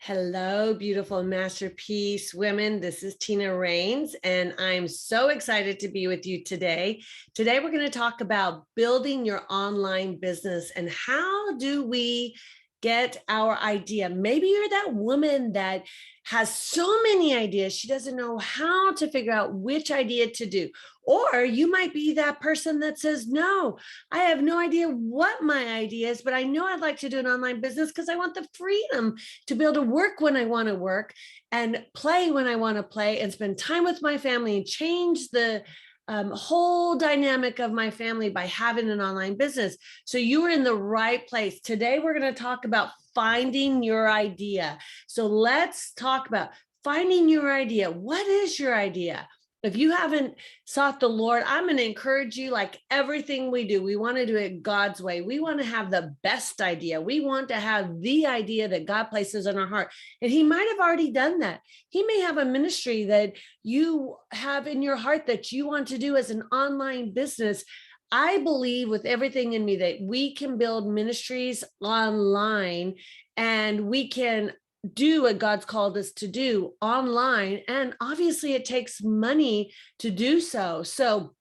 Hello, beautiful masterpiece women. This is Tina Rains, and I'm so excited to be with you today. Today, we're going to talk about building your online business and how do we get our idea. Maybe you're that woman that has so many ideas, she doesn't know how to figure out which idea to do. Or you might be that person that says, no, I have no idea what my idea is, but I know I'd like to do an online business because I want the freedom to be able to work when I want to work and play when I want to play and spend time with my family and change the whole dynamic of my family by having an online business. So you are in the right place. Today, we're going to talk about finding your idea. So let's talk about finding your idea. What is your idea? If you haven't sought the Lord, I'm going to encourage you, like everything we do, we want to do it God's way. We want to have the best idea. We want to have the idea that God places in our heart. And he might have already done that. He may have a ministry that you have in your heart that you want to do as an online business. I believe with everything in me that we can build ministries online and we can do what God's called us to do online. And obviously it takes money to do so. So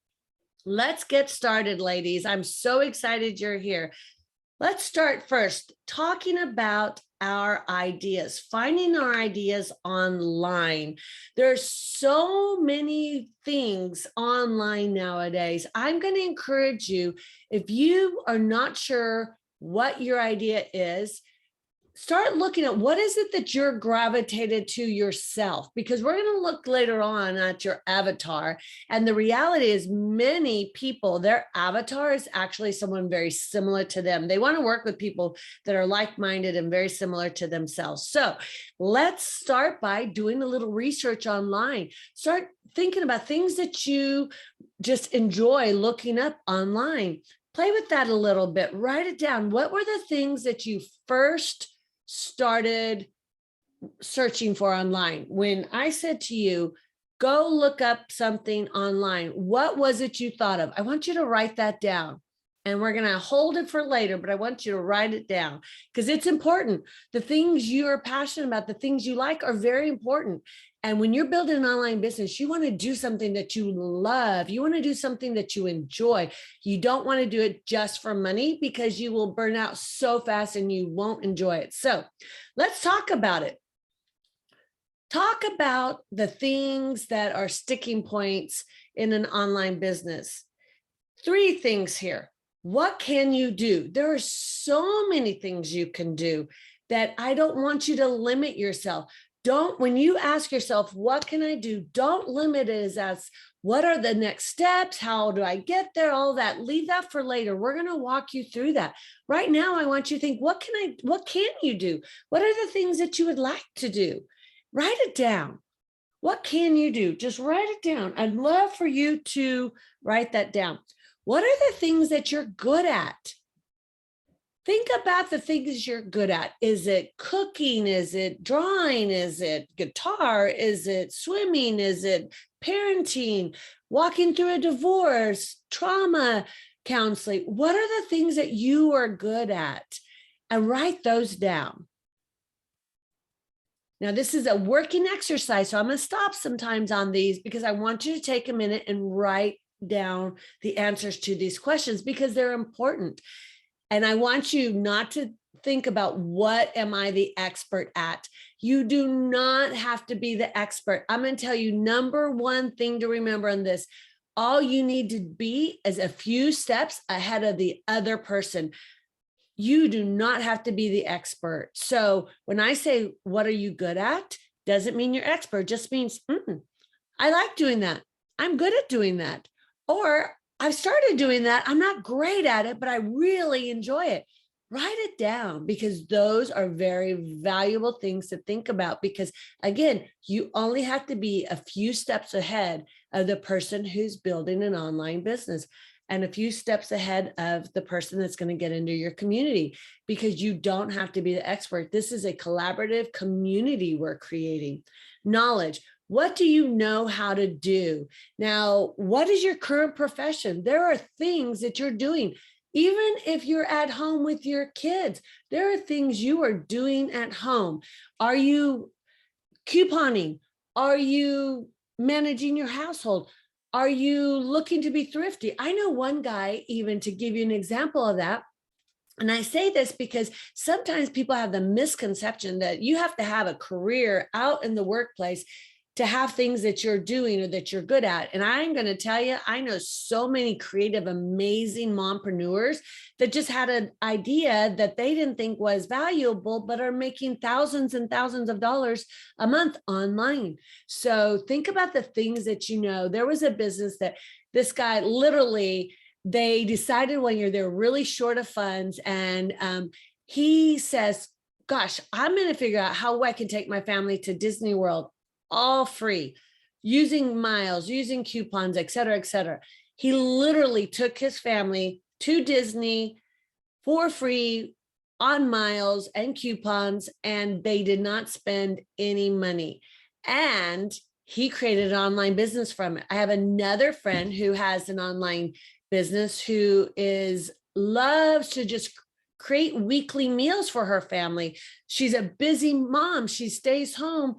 let's get started, ladies. I'm so excited you're here. Let's start first talking about our ideas, finding our ideas online. There's so many things online nowadays. I'm going to encourage you, if you are not sure what your idea is, start looking at what is it that you're gravitated to yourself, because we're going to look later on at your avatar. And the reality is many people, their avatar is actually someone very similar to them. They want to work with people that are like-minded and very similar to themselves. So let's start by doing a little research online. Start thinking about things that you just enjoy looking up online. Play with that a little bit. Write it down. What were the things that you first started searching for online? When I said to you, go look up something online, what was it you thought of? I want you to write that down. And we're going to hold it for later, but I want you to write it down because it's important. The things you're passionate about, the things you like are very important. And when you're building an online business, you want to do something that you love. You want to do something that you enjoy. You don't want to do it just for money because you will burn out so fast and you won't enjoy it. So let's talk about it. Talk about the things that are sticking points in an online business. 3 things here. What can you do? There are so many things you can do that I don't want you to limit yourself. When you ask yourself, what can I do? Don't limit it as what are the next steps? How do I get there? All that, leave that for later. We're going to walk you through that. Right now, I want you to think, what can you do? What are the things that you would like to do? Write it down. What can you do? Just write it down. I'd love for you to write that down. What are the things that you're good at? Think about the things you're good at. Is it cooking? Is it drawing? Is it guitar? Is it swimming? Is it parenting? Walking through a divorce? Trauma counseling? What are the things that you are good at? And write those down. Now, this is a working exercise, so I'm going to stop sometimes on these because I want you to take a minute and write down the answers to these questions because they're important. And I want you not to think about what am I the expert at? You do not have to be the expert. I'm going to tell you number one thing to remember on this. All you need to be is a few steps ahead of the other person. You do not have to be the expert. So when I say, what are you good at? Doesn't mean you're expert, just means, I like doing that. I'm good at doing that. Or I've started doing that. I'm not great at it, but I really enjoy it. Write it down because those are very valuable things to think about because, again, you only have to be a few steps ahead of the person who's building an online business and a few steps ahead of the person that's going to get into your community because you don't have to be the expert. This is a collaborative community we're creating. Knowledge. What do you know how to do? Now, what is your current profession? There are things that you're doing. Even if you're at home with your kids, there are things you are doing at home. Are you couponing? Are you managing your household? Are you looking to be thrifty? I know one guy, even to give you an example of that. And I say this because sometimes people have the misconception that you have to have a career out in the workplace to have things that you're doing or that you're good at. And I'm going to tell you, I know so many creative, amazing mompreneurs that just had an idea that they didn't think was valuable, but are making thousands and thousands of dollars a month online. So think about the things that you know. There was a business that this guy literally, they decided one year they're really short of funds. And he says, gosh, I'm going to figure out how I can take my family to Disney World all free, using miles, using coupons, et cetera, et cetera. He literally took his family to Disney for free on miles and coupons, and they did not spend any money. And he created an online business from it. I have another friend who has an online business who loves to just create weekly meals for her family. She's a busy mom. She stays home.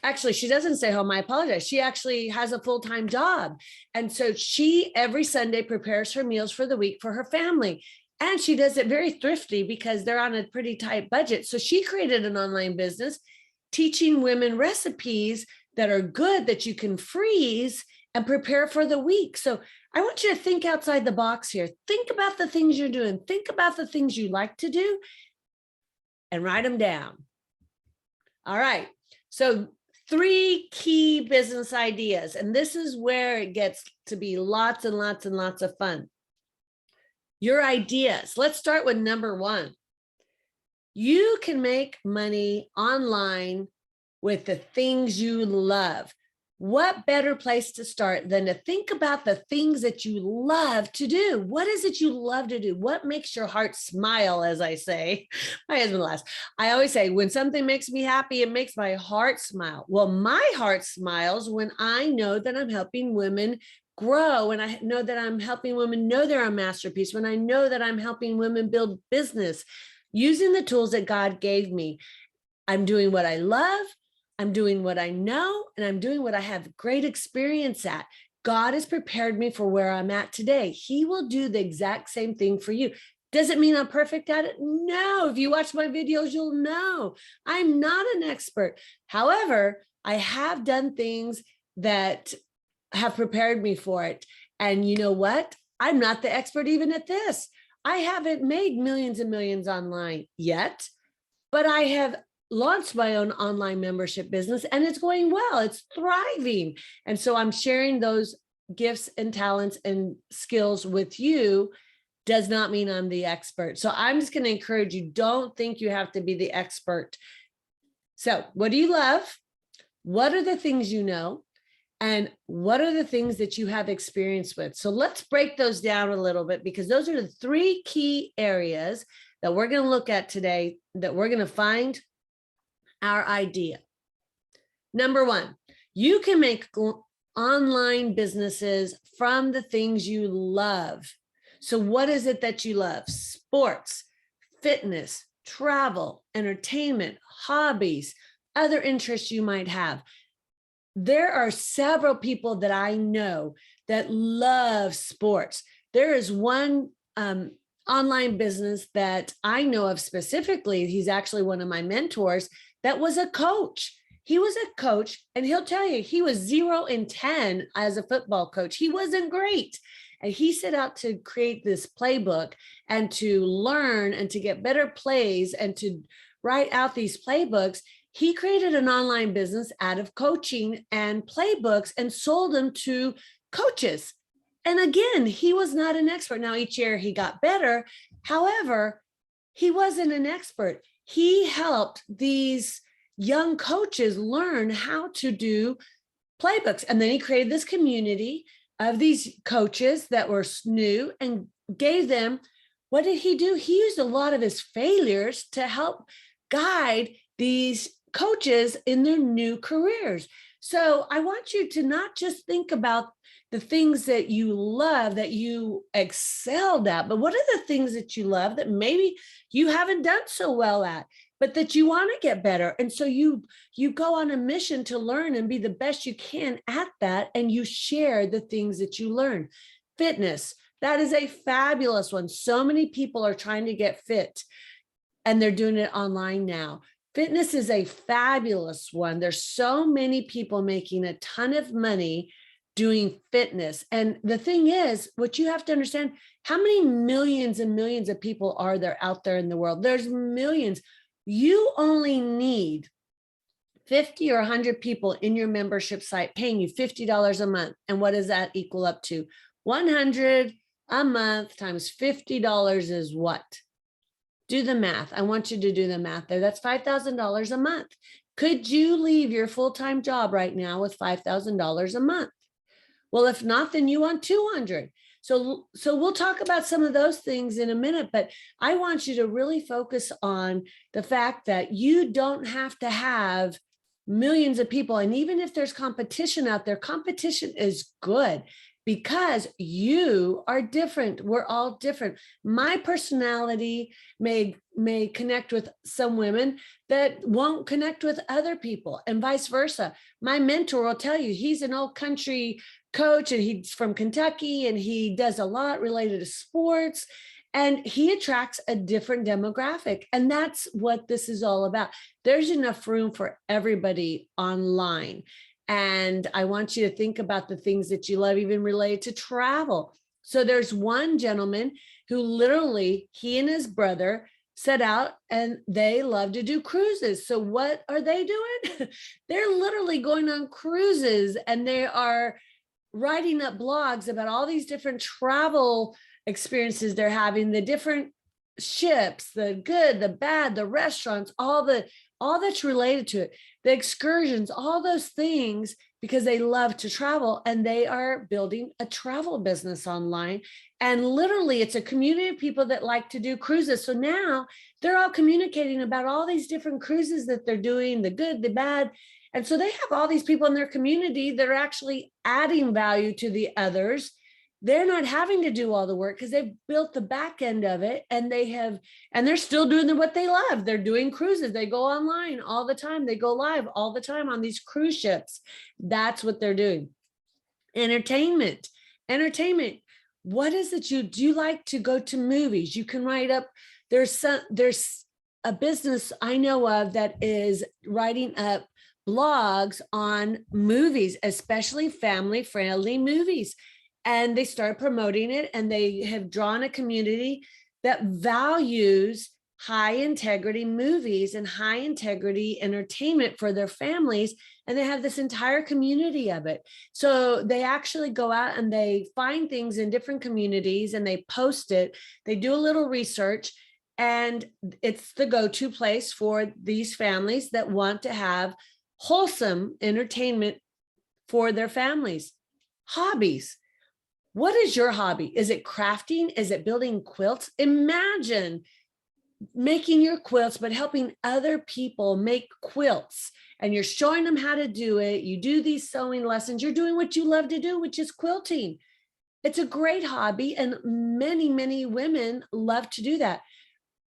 Actually, she doesn't stay home. I apologize. She actually has a full-time job. And so she every Sunday prepares her meals for the week for her family. And she does it very thrifty because they're on a pretty tight budget. So she created an online business teaching women recipes that are good that you can freeze and prepare for the week. So I want you to think outside the box here. Think about the things you're doing. Think about the things you like to do and write them down. All right. So 3 key business ideas, and this is where it gets to be lots and lots and lots of fun. Your ideas. Let's start with number 1. You can make money online with the things you love. What better place to start than to think about the things that you love to do? What is it you love to do? What makes your heart smile, as I say? My husband laughs. I always say, when something makes me happy, it makes my heart smile. Well, my heart smiles when I know that I'm helping women grow, and I know that I'm helping women know they're a masterpiece, when I know that I'm helping women build business using the tools that God gave me. I'm doing what I love. I'm doing what I know, and I'm doing what I have great experience at. God has prepared me for where I'm at today. He will do the exact same thing for you. Does it mean I'm perfect at it? No. If you watch my videos, you'll know I'm not an expert. However, I have done things that have prepared me for it. And you know what? I'm not the expert even at this. I haven't made millions and millions online yet, but I have launched my own online membership business and it's going well. It's thriving. And so I'm sharing those gifts and talents and skills with you. Does not mean I'm the expert. So I'm just going to encourage you, don't think you have to be the expert. So what do you love? What are the things you know? And what are the things that you have experience with? So let's break those down a little bit, because those are the 3 key areas that we're going to look at today, that we're going to find our idea. Number 1, you can make online businesses from the things you love. So what is it that you love? Sports, fitness, travel, entertainment, hobbies, other interests you might have. There are several people that I know that love sports. There is one online business that I know of specifically. He's actually one of my mentors that was a coach. He was a coach, and he'll tell you he was 0 in 10 as a football coach. He wasn't great. And he set out to create this playbook and to learn and to get better plays and to write out these playbooks. He created an online business out of coaching and playbooks and sold them to coaches. And again, he was not an expert. Now, each year he got better. However, he wasn't an expert. He helped these young coaches learn how to do playbooks. And then he created this community of these coaches that were new and gave them, what did he do? He used a lot of his failures to help guide these coaches in their new careers. So I want you to not just think about the things that you love, that you excelled at, but what are the things that you love that maybe you haven't done so well at, but that you want to get better? And so you go on a mission to learn and be the best you can at that, and you share the things that you learn. Fitness, that is a fabulous one. So many people are trying to get fit, and they're doing it online now. Fitness is a fabulous one. There's so many people making a ton of money doing fitness. And the thing is, what you have to understand, how many millions and millions of people are there out there in the world? There's millions. You only need 50 or 100 people in your membership site paying you $50 a month. And what does that equal up to? 100 a month times $50 is what? Do the math. I want you to do the math there. That's $5,000 a month. Could you leave your full-time job right now with $5,000 a month? Well, if not, then you want 200. So we'll talk about some of those things in a minute, but I want you to really focus on the fact that you don't have to have millions of people. And even if there's competition out there, competition is good because you are different. We're all different. My personality may connect with some women that won't connect with other people, and vice versa. My mentor will tell you, he's an old country coach and he's from Kentucky and he does a lot related to sports, and he attracts a different demographic. And that's what this is all about. There's enough room for everybody online. And I want you to think about the things that you love, even related to travel. So there's one gentleman who literally, he and his brother set out and they love to do cruises. So what are they doing? They're literally going on cruises, and they are writing up blogs about all these different travel experiences they're having, the different ships, the good, the bad, the restaurants, all that's related to it, the excursions, all those things, because they love to travel, and they are building a travel business online. And literally it's a community of people that like to do cruises. So now they're all communicating about all these different cruises that they're doing, the good, the bad. And so they have all these people in their community that are actually adding value to the others. They're not having to do all the work because they've built the back end of it, and they're still doing what they love. They're doing cruises. They go online all the time. They go live all the time on these cruise ships. That's what they're doing. Entertainment. What is it do? You like to go to movies? You can write up. There's a business I know of that is writing up blogs on movies, especially family-friendly movies. And they start promoting it, and they have drawn a community that values high integrity movies and high integrity entertainment for their families. And they have this entire community of it. So they actually go out and they find things in different communities and they post it. They do a little research, and it's the go-to place for these families that want to have wholesome entertainment for their families. Hobbies. What is your hobby? Is it crafting? Is it building quilts? Imagine making your quilts, but helping other people make quilts, and you're showing them how to do it. You do these sewing lessons. You're doing what you love to do, which is quilting. It's a great hobby, and many, many women love to do that.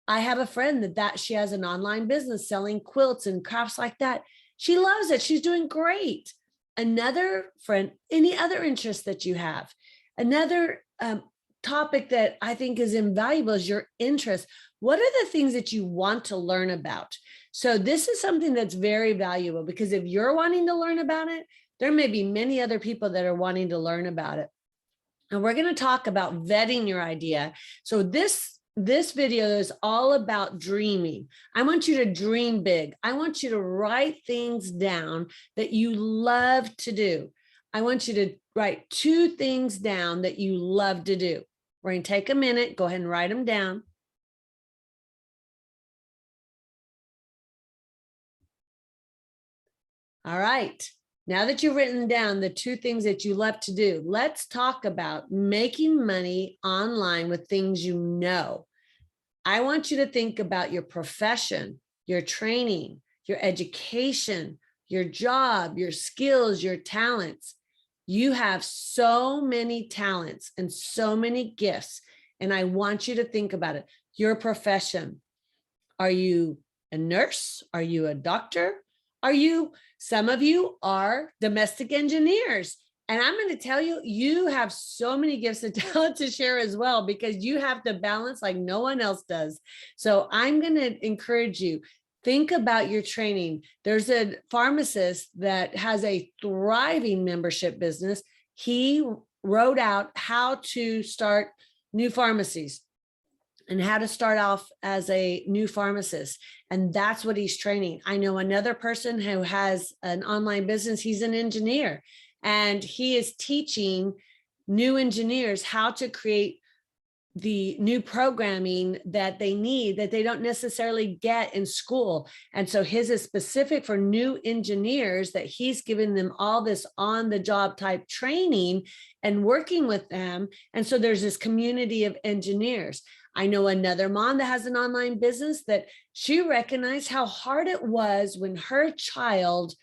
I have a friend that she has an online business selling quilts and crafts like that. She loves it. She's doing great. Another friend, any other interest that you have. Another topic that I think is invaluable is your interest. What are the things that you want to learn about? So this is something that's very valuable, because if you're wanting to learn about it, there may be many other people that are wanting to learn about it. And we're going to talk about vetting your idea. So this video is all about dreaming. I want you to dream big. I want you to write things down that you love to do. I want you to write 2 things down that you love to do. We're going to take a minute. Go ahead and write them down. All right. Now that you've written down the 2 things that you love to do, let's talk about making money online with things you know. I want you to think about your profession, your training, your education, your job, your skills, your talents. You have so many talents and so many gifts. And I want you to think about it. Your profession. Are you a nurse? Are you a doctor? Some of you are domestic engineers. And I'm going to tell you, you have so many gifts and talent to share as well, because you have to balance like no one else does. So I'm going to encourage you, think about your training. There's a pharmacist that has a thriving membership business. He wrote out how to start new pharmacies and how to start off as a new pharmacist. And that's what he's training. I know another person who has an online business. He's an engineer, and he is teaching new engineers how to create the new programming that they need, that they don't necessarily get in school. And so his is specific for new engineers, that he's giving them all this on the job type training and working with them. And so there's this community of engineers. I know another mom that has an online business that she recognized how hard it was when her child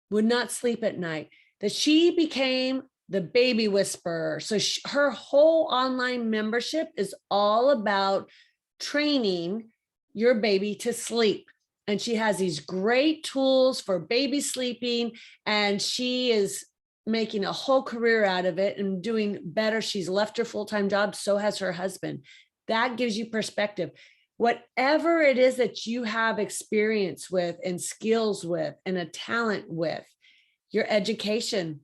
would not sleep at night, that she became the baby whisperer. So her whole online membership is all about training your baby to sleep. And she has these great tools for baby sleeping, and she is making a whole career out of it and doing better. She's left her full-time job. So has her husband. That gives you perspective. Whatever it is that you have experience with and skills with and a talent with, your education,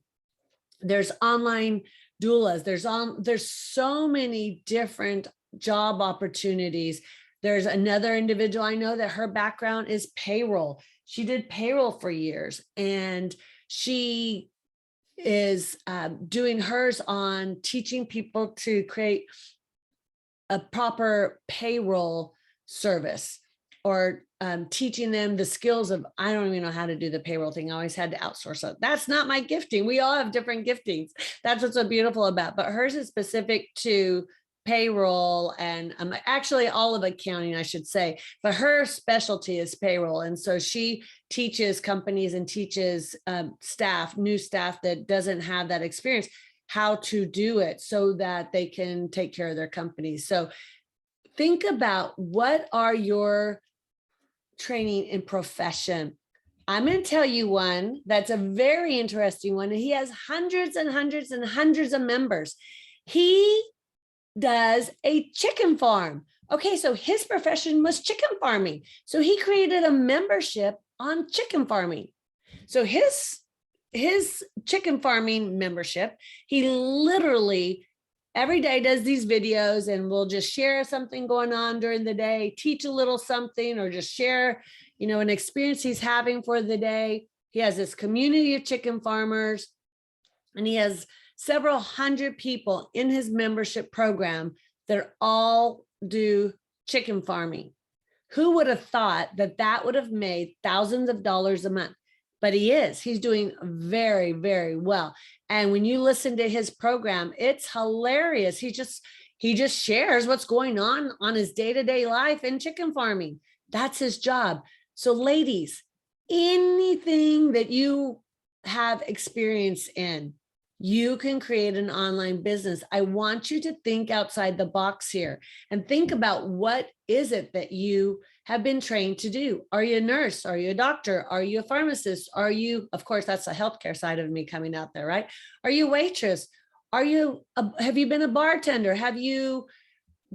there's online doulas, there's so many different job opportunities. There's another individual I know that her background is payroll. She did payroll for years, and she is doing hers on teaching people to create a proper payroll service, or teaching them the skills of, I don't even know how to do the payroll thing. I always had to outsource it. That's not my gifting. We all have different giftings. That's what's so beautiful about, but hers is specific to payroll and actually all of accounting, I should say, but her specialty is payroll. And so she teaches companies and teaches new staff that doesn't have that experience, how to do it so that they can take care of their companies. So think about, what are your training in profession? I'm going to tell you one that's a very interesting one. He has hundreds and hundreds and hundreds of members. He does a chicken farm. Okay, so his profession was chicken farming. So he created a membership on chicken farming. So his chicken farming membership, he literally every day does these videos and will just share something going on during the day, teach a little something, or just share, an experience he's having for the day. He has this community of chicken farmers, and he has several hundred people in his membership program that all do chicken farming. Who would have thought that that would have made thousands of dollars a month? But he's doing very, very well. And when you listen to his program, it's hilarious. He just shares what's going on his day-to-day life in chicken farming. That's his job. So ladies, anything that you have experience in, you can create an online business. I want you to think outside the box here and think about, what is it that you have been trained to do? Are you a nurse? Are you a doctor? Are you a pharmacist? Are you, of course, that's the healthcare side of me coming out there, right? Are you a waitress? Have you been a bartender? Have you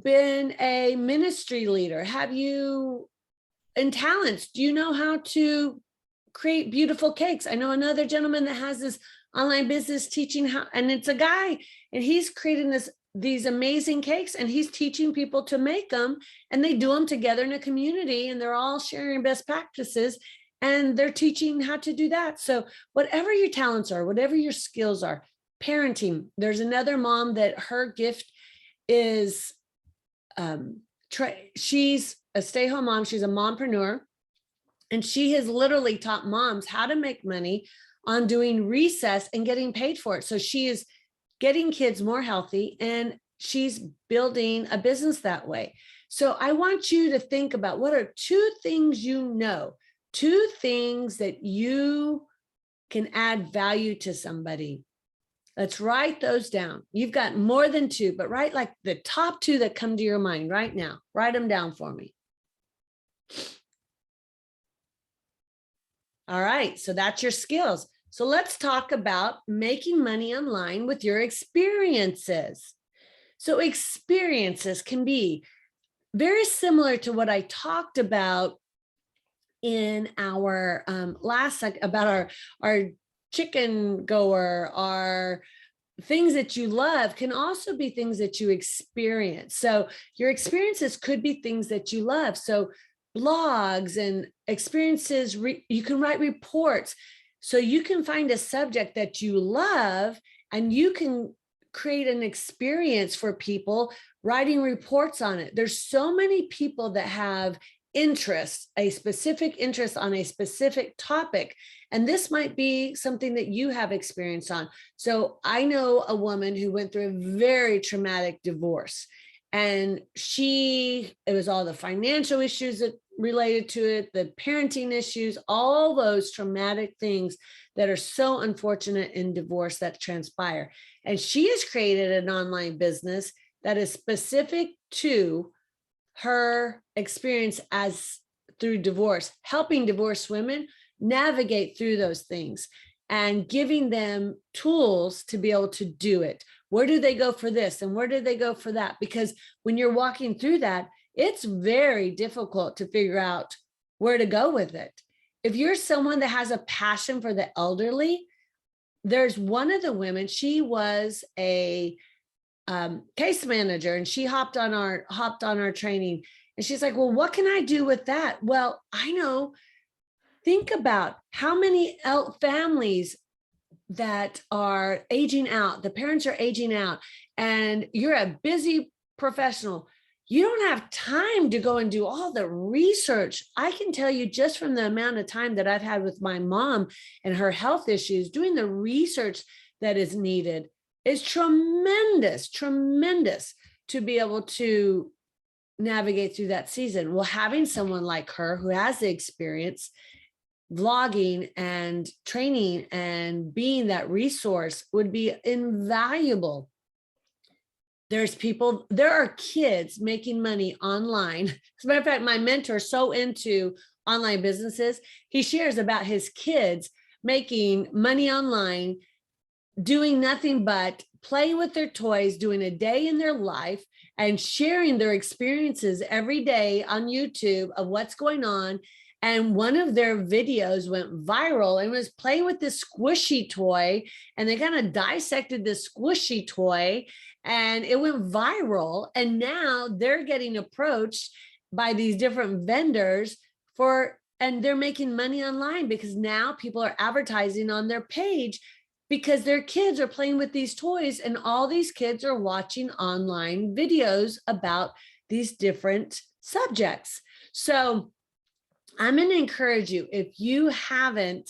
been a ministry leader? Have you, in talents, do you know how to create beautiful cakes? I know another gentleman that has this online business teaching how, and it's a guy, and he's creating these amazing cakes, and he's teaching people to make them, and they do them together in a community, and they're all sharing best practices, and they're teaching how to do that. So whatever your talents are, whatever your skills are, parenting. There's another mom that her gift is, she's a stay-home mom. She's a mompreneur, and she has literally taught moms how to make money on doing recess and getting paid for it. So she is getting kids more healthy, and she's building a business that way. So I want you to think about, what are two things 2 things that you can add value to somebody. Let's write those down. You've got more than 2, but write like the top 2 that come to your mind right now. Write them down for me. All right, so that's your skills. So let's talk about making money online with your experiences. So experiences can be very similar to what I talked about in our last about our chicken goer, our things that you love can also be things that you experience. So your experiences could be things that you love. So blogs and experiences, you can write reports. So you can find a subject that you love and you can create an experience for people writing reports on it. There's so many people that have interest, a specific interest on a specific topic. And this might be something that you have experience on. So I know a woman who went through a very traumatic divorce, and it was all the financial issues that related to it, the parenting issues, all those traumatic things that are so unfortunate in divorce that transpire. And she has created an online business that is specific to her experience as through divorce, helping divorced women navigate through those things and giving them tools to be able to do it. Where do they go for this? And where do they go for that? Because when you're walking through that, it's very difficult to figure out where to go with it. If you're someone that has a passion for the elderly, there's one of the women, she was a case manager, and she hopped on our training, and she's like, well, what can I do with that? Well, I know, think about how many families that are aging out, the parents are aging out, and you're a busy professional. You don't have time to go and do all the research. I can tell you, just from the amount of time that I've had with my mom and her health issues, doing the research that is needed is tremendous to be able to navigate through that season. Well, having someone like her who has the experience, vlogging and training and being that resource would be invaluable. There are kids making money online. As a matter of fact, my mentor is so into online businesses. He shares about his kids making money online, doing nothing but playing with their toys, doing a day in their life, and sharing their experiences every day on YouTube of what's going on. And one of their videos went viral and was playing with this squishy toy, and they kind of dissected this squishy toy, and it went viral. And now they're getting approached by these different vendors and they're making money online because now people are advertising on their page because their kids are playing with these toys, and all these kids are watching online videos about these different subjects. So I'm going to encourage you, if you haven't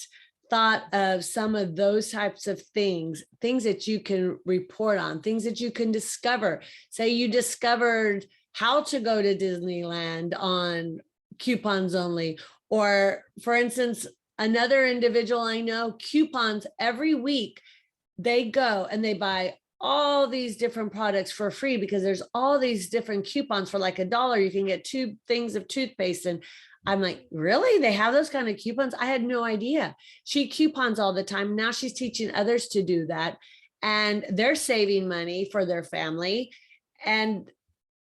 thought of some of those types of things that you can report on, things that you can discover. Say you discovered how to go to Disneyland on coupons only, or for instance, another individual I know, coupons every week. They go and they buy all these different products for free because there's all these different coupons. For like $1, you can get 2 things of toothpaste. And I'm like, really? They have those kind of coupons? I had no idea. She coupons all the time. Now she's teaching others to do that. And they're saving money for their family. And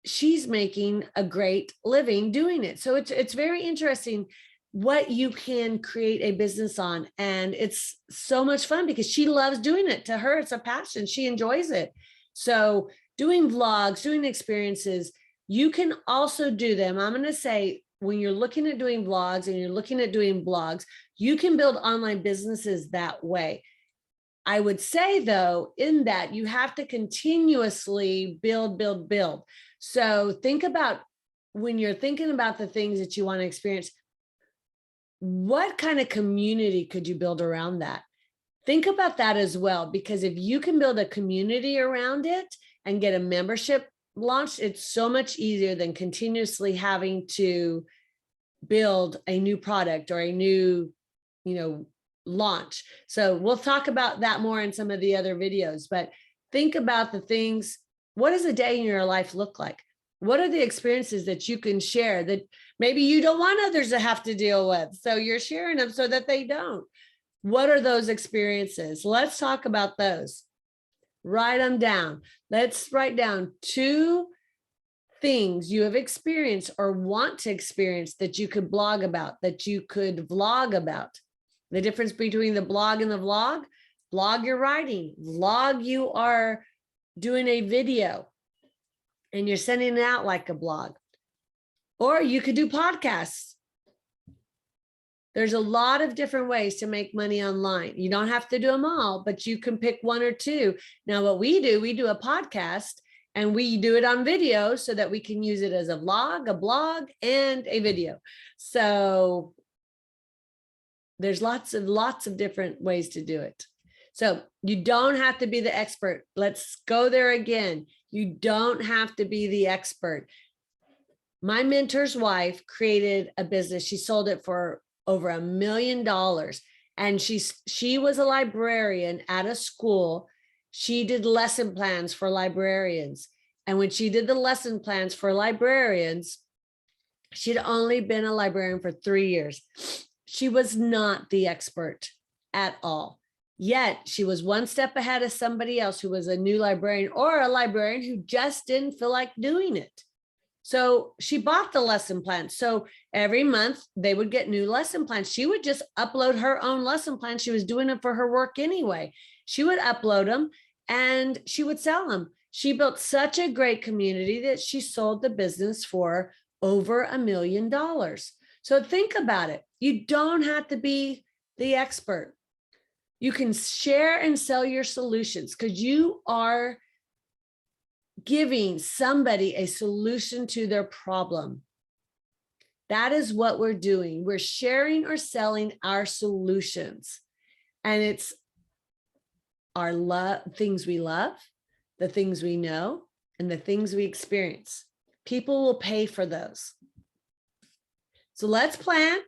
she's making a great living doing it. So it's very interesting what you can create a business on. And it's so much fun because she loves doing it. To her, it's a passion. She enjoys it. So doing vlogs, doing experiences, you can also do them. I'm going to say, when you're looking at doing vlogs and you're looking at doing blogs, you can build online businesses that way. I would say, though, in that you have to continuously build. So think about, when you're thinking about the things that you want to experience, what kind of community could you build around that? Think about that as well, because if you can build a community around it and get a membership launched, it's so much easier than continuously having to build a new product or a new, launch. So we'll talk about that more in some of the other videos, but think about the things. What does a day in your life look like? What are the experiences that you can share that maybe you don't want others to have to deal with? So you're sharing them so that they don't. What are those experiences? Let's talk about those. Write them down. Let's write down 2 things you have experienced or want to experience that you could blog about, that you could vlog about. The difference between the blog and the vlog: blog you're writing, vlog you are doing a video and you're sending it out like a blog. Or you could do podcasts. There's a lot of different ways to make money online. You don't have to do them all, but you can pick 1 or 2. Now, what we do a podcast and we do it on video so that we can use it as a vlog, a blog, and a video. So there's lots of different ways to do it. So you don't have to be the expert. Let's go there again. You don't have to be the expert. My mentor's wife created a business. She sold it for over $1 million. And she was a librarian at a school. She did lesson plans for librarians. And when she did the lesson plans for librarians, she'd only been a librarian for 3 years. She was not the expert at all. Yet she was 1 step ahead of somebody else who was a new librarian or a librarian who just didn't feel like doing it. So she bought the lesson plan. So every month they would get new lesson plans. She would just upload her own lesson plan. She was doing it for her work anyway. She would upload them and she would sell them. She built such a great community that she sold the business for over $1 million. So think about it. You don't have to be the expert. You can share and sell your solutions because you are giving somebody a solution to their problem. That is what we're doing. We're sharing or selling our solutions. And it's our things we love, the things we know, and the things we experience. People will pay for those. So let's plan,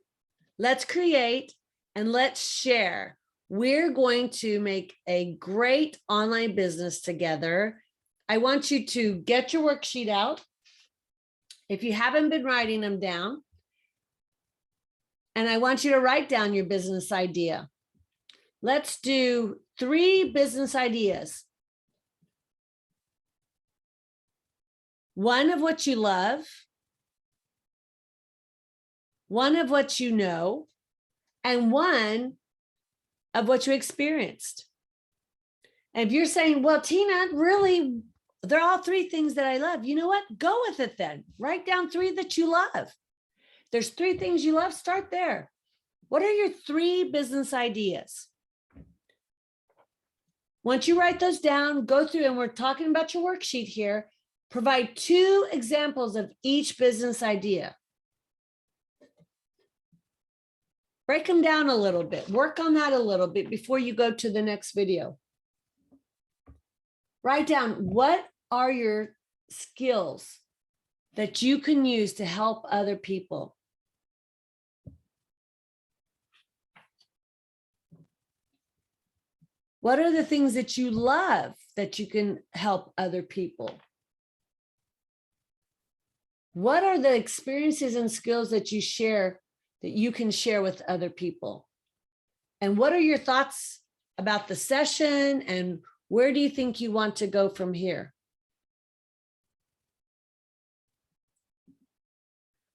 let's create, and let's share. We're going to make a great online business together. I want you to get your worksheet out. If you haven't been writing them down, and I want you to write down your business idea. Let's do 3 business ideas. 1 of what you love, 1 of what you know, and 1 of what you experienced. And if you're saying, well, Tina, really, they're all 3 things that I love. You know what? Go with it then. Write down 3 that you love. There's 3 things you love. Start there. What are your 3 business ideas? Once you write those down, go through, and we're talking about your worksheet here. Provide 2 examples of each business idea. Break them down a little bit. Work on that a little bit before you go to the next video. Write down, what are your skills that you can use to help other people? What are the things that you love that you can help other people? What are the experiences and skills that you share that you can share with other people? And what are your thoughts about the session, and where do you think you want to go from here?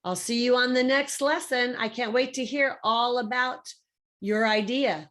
I'll see you on the next lesson. I can't wait to hear all about your idea.